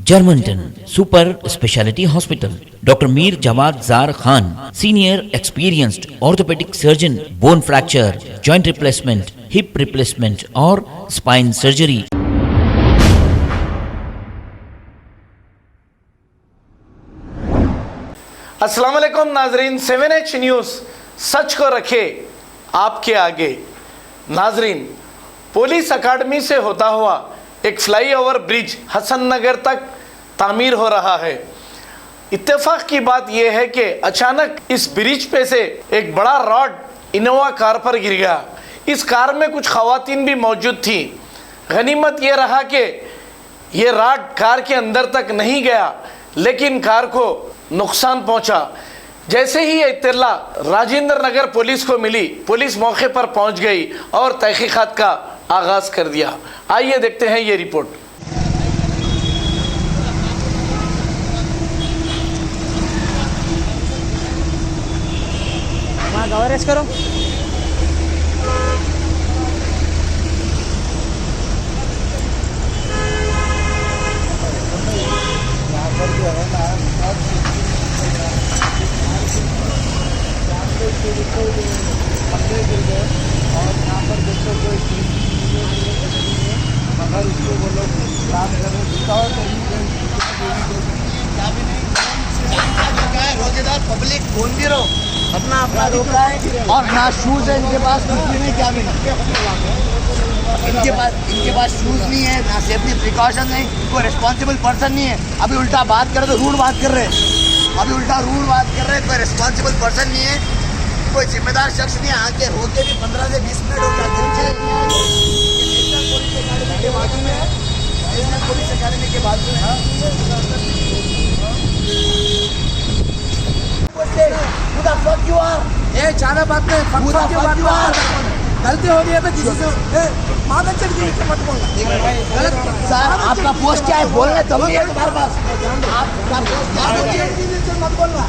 Germantown Super Speciality Hospital. Dr. Mir Jawad Zar Khan, senior experienced orthopedic surgeon, bone fracture, joint replacement, hip replacement or spine surgery. अस्सलाम वालेकुम नाजरीन, 7H news सच को रखे आपके आगे। नाजरीन, पुलिस अकादमी से होता हुआ एक फ्लाईओवर ब्रिज हसन नगर तक तामीर हो रहा है। इत्तेफाक की बात यह है कि अचानक इस ब्रिज पे से एक बड़ा रॉड इनोवा कार पर गिर गया। इस कार में कुछ खवातीन भी मौजूद थी। गनीमत यह रहा कि ये रॉड कार के अंदर तक नहीं गया, लेकिन कार को नुकसान पहुंचा। जैसे ही ये इत्तला राजेंद्र नगर पुलिस को मिली, पुलिस मौके पर पहुंच गई और तहकीकात का आगाज़ कर दिया। आइए देखते हैं ये रिपोर्ट। कवरेज करो। और यहाँ पर देखो कोई मगर उसको वो लोग काम कर रहे रोजेदार पब्लिक बोल भी रहो अपना अपना रोका है और ना शूज़ है इनके पास, कुछ भी नहीं, क्या भी नहीं इनके पास शूज़ नहीं है, ना सेफ्टी प्रिकॉशन नहीं, कोई रिस्पॉन्सिबल पर्सन नहीं है। अभी उल्टा बात कर रहे तो रूड बात कर रहे हैं, कोई रिस्पॉन्सिबल पर्सन नहीं है, कोई जिम्मेदार शख्स नहीं है। आके रोके भी 15 से 20 मिनट हो जाते हैं। पुलिस अकादमी के बाजू में ज्यादा बात नहीं, गलती हो रही है तो किसी से मत बोलना। सर आपका पोस्ट क्या है बोल रहे तुम नहीं है तुम्हारे पास, आपका पोस्ट क्या है मत बोलना।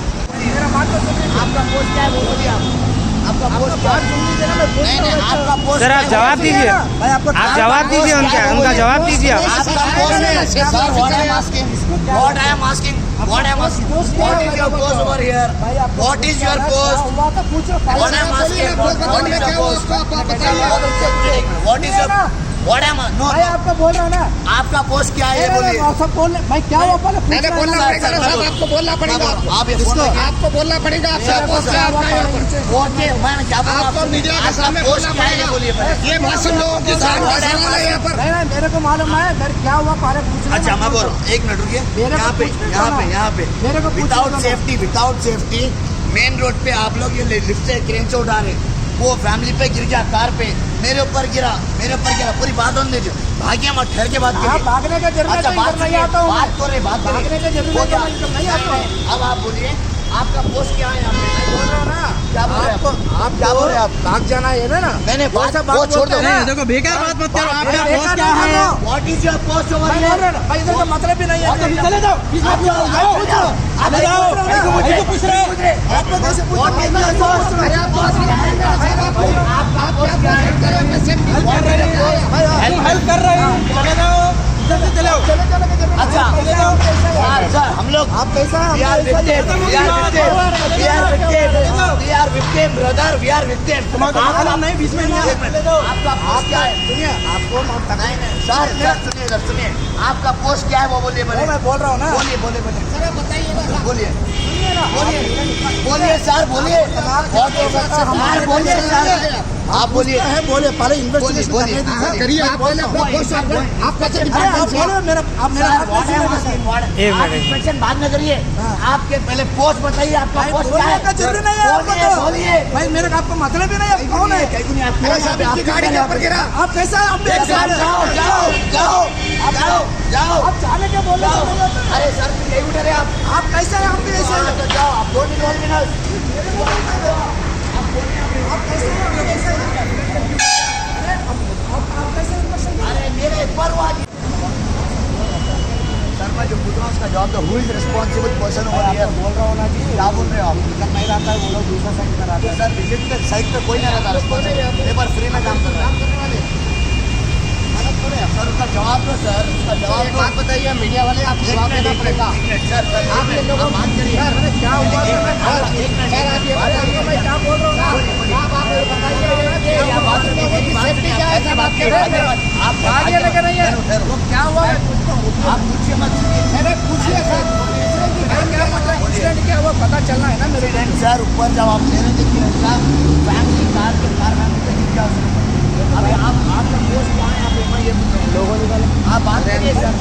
आपका पोस्ट क्या है वो बोलिए। आपका पोस्ट नहीं, आपका पोस्ट सर आप जवाब दीजिए, आप जवाब दीजिए, उनका जवाब दीजिए। आपका post What I am asking, what is your post over here? What is your post? What I am asking, what is your post? What am I? No, आपका बोल रहा ना, आपका पोस्ट क्या है बोलिए। सब बोलने भाई क्या हुआ पहले मैंने बोलना पड़ेगा ना साहब, आपको बोलना पड़ेगा, आप ये फोन आपको बोलना पड़ेगा। आपका पोस्ट क्या है? मैं क्या बोलूं आपको मीडिया के सामने बोलना पड़ेगा। बोलिए ये मासूम लोगों की जान का सवाल है यहाँ पर। नहीं मेरे को मालूम है मेरे क्या हुआ पहले पूछना। अच्छा मैं बोल रहा हूँ, एक मिनट रुकिए। यहाँ पे विदाउट सेफ्टी मेन रोड पे आप लोग ये लिफ्ट से क्रेन से उठा रहे, वो फैमिली पे गिर गया, कार पे मेरे ऊपर गिरा, पूरी बात होने दीजिए। भाग्य मत, ठहर के बात करिए। भागने का जरूरत अच्छा बात नहीं आता हूँ, बात करें, भागने का जरूरत नहीं आता हूँ। अब आप बोलिए आपका पोस्ट क्या है? बोल रहा हूँ ना, क्या बोल रहे हैं आप क्या बोल रहे हैं? आप भाग जाना है ना। मैंने वो छोड़ दो। देखो बेकार बात मत करो। आपका पोस्ट क्या है? What is your post over भाई हियर? भाई इधर का मतलब भी नहीं है। चले जाओ, पूछ रहे हो। आपको कैसे पूछो? हेल्प कर रहे हो, चले जाओ, चले जाओ। अच्छा सर हम लोग आप कैसा we are victim brother, we are victim। तुम्हारा नहीं बीच में नहीं। आपका पोस्ट क्या है? सुनिए आपको नहीं सर सुनिए आपका पोस्ट क्या है वो बोलिए। मैं बोल रहा हूँ ना, बोलिए सर बोलिए। आप बोलिए पहले इन्वेस्टिगेशन करिए आप पहले अपना पोस्ट आप कैसे इंस्पेक्शन बाद में करिए। आपके पहले पोस्ट बताइए, आपका पोस्ट क्या है? जरूरी नहीं है बोलिए भाई, मेरे आपको मतलब ही नहीं है कौन है। गाड़ी के ऊपर गिरा। आप कैसा जाओ आप जाने के बोल रहे हो। अरे सर यही उठे रहे आप कैसा है? हम भी ऐसे हैं। तो जाओ आप 2 मिनट अरे मेरे पर सर मैं जो पूछ रहा हूँ उसका जवाब दो। Who is responsible person over here? बोल रहा हूँ ना जी, क्या बोल रहे हो आप? इधर नहीं रहता है वो लोग दूसरा साइड में रहता है। सर विजिट पे साइड पे कोई नहीं रहता रिस्पॉन्सिबल, लेबर फ्री में काम कर रहा है। सर उसका जवाब दो सर, उसका जवाब दो। बात बताइए मीडिया वाले, आपको जवाब देना पड़ेगा सर। आप ये लोगों बात करिए सर, क्या हुआ सर? आप ये बताइए मैं क्या बोल रहा हूँ ना, आप ये बताइए सेफ्टी क्या है, बात कर रहे हैं आप आगे लेकर नहीं है, वो क्या हुआ आप पूछिए मत, अरे पूछिए सर क्या हुआ पता चलना है ना मेरे सर। ऊपर जब आप ले रहे थे कि फैमिली कार के कार क्या अभी आपका पोस्ट क्या है, आप ये लोगों निकाले, आप बात करिए सर।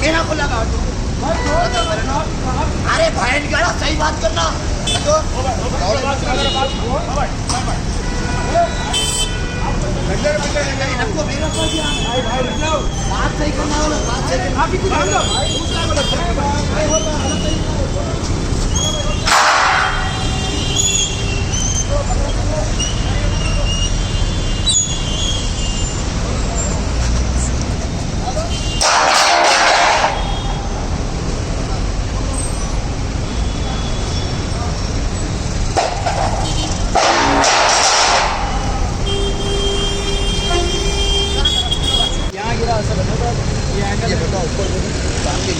मेरा को लगा अरे भाई निकाला, सही बात करना बात सही करना, बात सही आप ही कुछ ये बताओ ऊपर सामने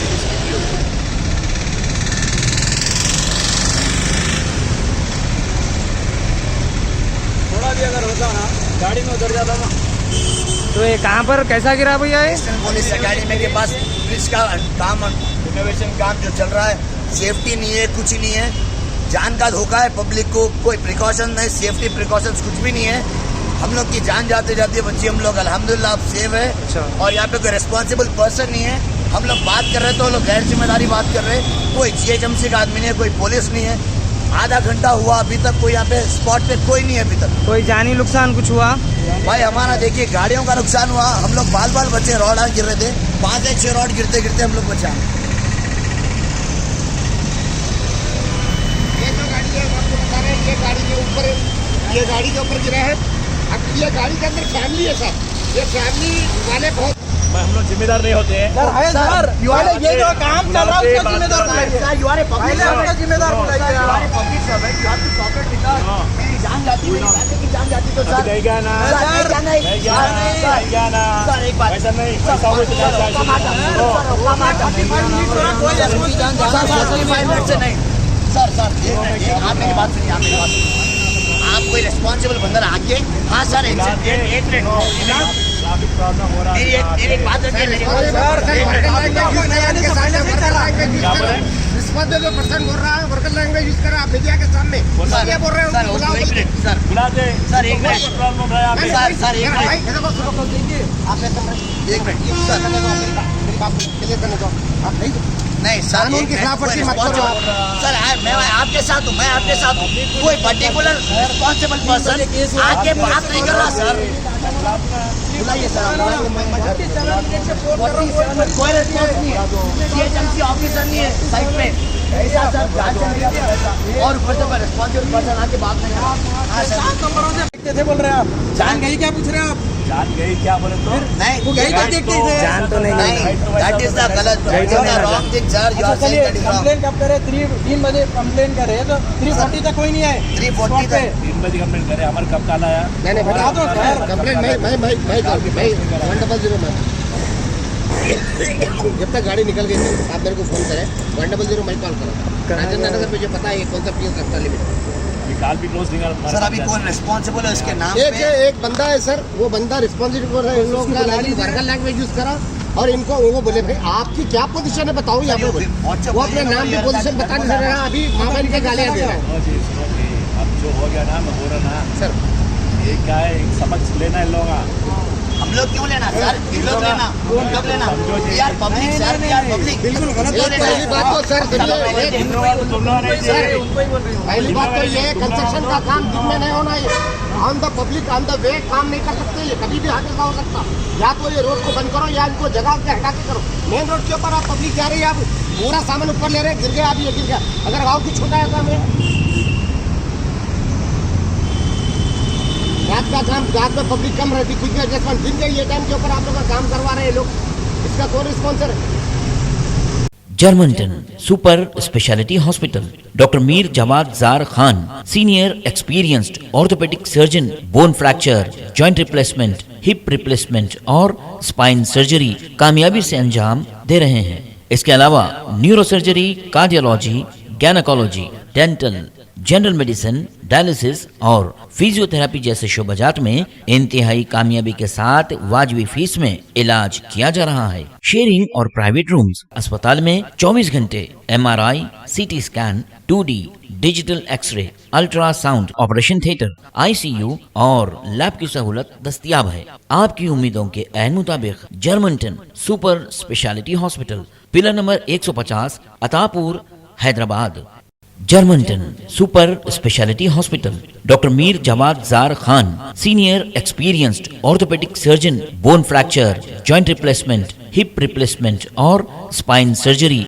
थोड़ा भी अगर होता ना गाड़ी में उतर जाता ना। तो ये कहाँ पर कैसा गिरा भैया? ये पुलिस अकेडमी के पास ब्रिज का काम, रिनोवेशन काम जो चल रहा है, सेफ्टी नहीं है, कुछ नहीं है, जान का धोखा है पब्लिक को, कोई प्रिकॉशन नहीं, सेफ्टी प्रिकॉशंस कुछ भी नहीं है। हम लोग की जान जाते जाती है बच्ची, हम लोग अल्हम्दुलिल्लाह आप सेव है। अच्छा। और यहाँ पे कोई रिस्पॉन्सिबल पर्सन नहीं है। हम लोग बात कर रहे हैं तो वो लोग गैर जिम्मेदारी बात कर रहे हैं। कोई GHMC का आदमी नहीं है, कोई पुलिस नहीं है। आधा घंटा हुआ अभी तक कोई यहाँ पे स्पॉट पे कोई नहीं है अभी तक। कोई जानी नुकसान कुछ हुआ? भाई हमारा देखिए गाड़ियों का नुकसान हुआ, हम लोग बाल बाल बचे, रॉड गिर रहे थे, 5 या 6 रॉड गिरते गिरते हम लोग बचा। ये जो गाड़ी है आपको बता रहे हैं, ये गाड़ी के ऊपर, ये गाड़ी के ऊपर गिरा है। अब ये गाड़ी के अंदर फैमिली है सर, ये फैमिली वाले बहुत हम लोग जिम्मेदार नहीं होते हैं सर है सर। ये जो काम चल रहा है उसका जिम्मेदार बुलाइए, sir you are a public उसका जिम्मेदार बुलाइए। पब्लिक सर्वेंट, आपकी पॉकेट निकाल, मेरी जान जाती, मेरी फैमिली की जान जाती तो सर नहीं गया ना, सर नहीं जाना है, नहीं गया ना, नहीं गया ना। सर एक बात, ऐसा नहीं, ऐसा हो तो सर 45 मिनट से नहीं सर आप मेरी बात सुनिए, आप मेरी बात सुनिए। आप कोई रिस्पॉन्सिबल बंदा आके, हाँ सर एक मिनट ट्रैफिक प्रॉब्लम हो रहा है। मेरी एक बात रखिए, मेरी रिस्पॉन्सिबल जो पर्सन बोल रहा है वर्कर लैंग्वेज यूज कर रहा है मीडिया के सामने, सर क्या बोल रहे सर हैं? एक मिनट सर, बुला दे, सर एक मिनट प्रॉब्लम हो रहा है यहाँ पे। सर एक मिनट भाई देखो सुनो देखिए आप एक मिनट सर करने दो, मेरी बात क्लियर करने दो। आप नहीं सर कानून की खिलाफवर्जी मत करो आप। सर मैं आपके साथ हूँ, मैं आपके साथ हूँ। कोई पर्टिकुलर रिस्पॉन्सिबल पर्सन आके बात नहीं कर रहा सर। बुलाइए सर, कोई रिस्पॉन्स नहीं है, GHMC ऑफिसर नहीं है साइड पे, ऐसा सर जांच चल रही है और ऊपर से रिस्पॉन्सिबल पर्सन आके बात नहीं कर रहा। हाँ सर कैसे बोल रहे हैं आप? जान गई क्या पूछ रहे हैं आप? जान गई क्या बोले तो? नहीं वो गई क्या देखते थे? जान तो नहीं गई। दैट इज द गलत wrong thing sir, you are saying that is wrong. Complain कब करे? 3 बजे कंप्लेन करे तो 3:40 तक कोई नहीं आए। 3:40 तक 3 बजे कंप्लेंट करे, हमारे कब काल आया? नहीं बता दो सर। कंप्लेन मैं 100 में जब तक गाड़ी निकल गई थी आप मेरे को फोन करें, 100 मैं कॉल करो। राजेंद्र नगर में जो पता है कौन सा पीएस रास्ता लिमिट काल भी क्लोज निकाल। सर अभी कौन रिस्पॉन्सिबल है उसके नाम एक पे? एक बंदा है सर, वो बंदा रिस्पॉन्सिबल है इन लोगों का, वर्कर लैंग्वेज यूज करा और इनको वो बोले भाई आपकी क्या पोजीशन है बताओ यहाँ पे। वो अपने नाम की पोजीशन बता नहीं रहा, अभी मामा इनके गालियाँ दे रहा है। अब जो हो गया ना, मैं बोल रहा ना सर ये क्या है, सबक लेना है लोग। हम लोग क्यों लेना सर, हम लोग लेना, हम लोग लेना यार पब्लिक सर, यार पब्लिक बिल्कुल गलत बात। पहली बात तो सर पहली बात तो ये कंस्ट्रक्शन का काम दिन में नहीं होना है, on the public on the way काम नहीं कर सकते, ये कभी भी हादसा हो सकता। या तो ये रोड को बंद करो या इनको जगह से हटा के करो। मेन रोड के ऊपर आप पब्लिक जा रही है, आप पूरा सामान ऊपर ले रहे हैं, गिर गया अभी ये गिर गया, अगर गाँव की छोटा है तो हमें रात का काम, रात में पब्लिक कम रहती, कुछ भी एडजस्टमेंट दिन के ये टाइम के ऊपर आप लोग का काम करवा रहे हैं लोग, इसका कौन रिस्पॉन्सर है? जर्मनटन super speciality hospital, doctor Mir Jawad Jar Khan, senior experienced orthopaedic surgeon, bone fracture, joint replacement, hip replacement और स्पाइन सर्जरी कामयाबी से अंजाम दे रहे हैं। इसके अलावा neurosurgery, cardiology, gynaecology, dental, general medicine, dialysis और फिजियोथेरेपी जैसे शोबाजात में इंतहाई कामयाबी के साथ वाजबी फीस में इलाज किया जा रहा है। शेयरिंग और प्राइवेट रूम्स, अस्पताल में 24 घंटे MRI, CT scan, 2D digital x-ray, ultrasound, operation theatre, ICU और लैब की सहूलत दस्तयाब है। आपकी उम्मीदों के ऐन मुताबिक Germanten super speciality hospital, pillar number 150, Attapur, Hyderabad. Germanten super speciality hospital, doctor Mir Jawad Jar Khan, senior experienced orthopaedic surgeon, bone fracture, joint replacement, hip replacement और स्पाइन सर्जरी